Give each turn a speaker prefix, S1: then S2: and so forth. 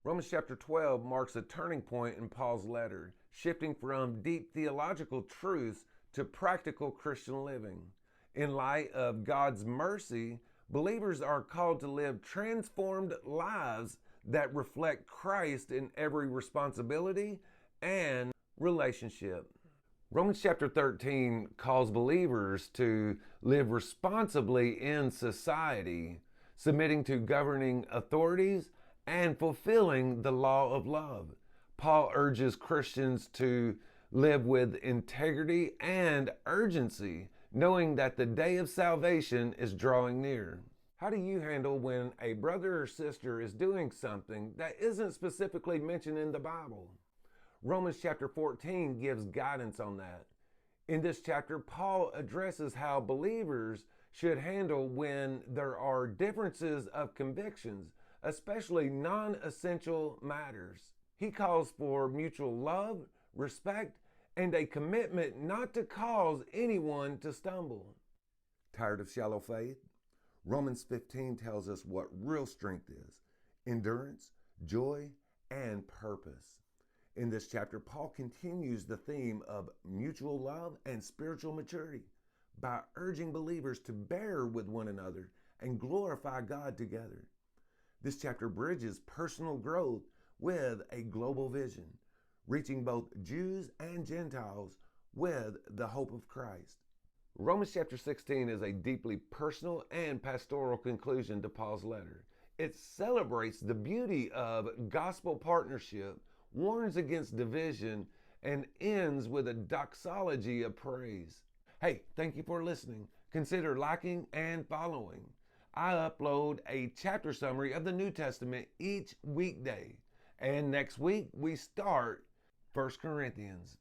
S1: Romans chapter 12 marks a turning point in Paul's letter, shifting from deep theological truths to practical Christian living. In light of God's mercy, believers are called to live transformed lives that reflect Christ in every responsibility and relationship. Romans chapter 13 calls believers to live responsibly in society, submitting to governing authorities and fulfilling the law of love. Paul urges Christians to live with integrity and urgency, knowing that the day of salvation is drawing near. How do you handle when a brother or sister is doing something that isn't specifically mentioned in the Bible? Romans chapter 14 gives guidance on that. In this chapter, Paul addresses how believers should handle when there are differences of convictions, especially non-essential matters. He calls for mutual love, respect, and a commitment not to cause anyone to stumble. Tired of shallow faith? Romans 15 tells us what real strength is: endurance, joy, and purpose. In this chapter, Paul continues the theme of mutual love and spiritual maturity by urging believers to bear with one another and glorify God together. This chapter bridges personal growth with a global vision, reaching both Jews and Gentiles with the hope of Christ. Romans chapter 16 is a deeply personal and pastoral conclusion to Paul's letter. It celebrates the beauty of gospel partnership, warns against division, and ends with a doxology of praise. Hey, thank you for listening. Consider liking and following. I upload a chapter summary of the New Testament each weekday. And next week we start 1 Corinthians.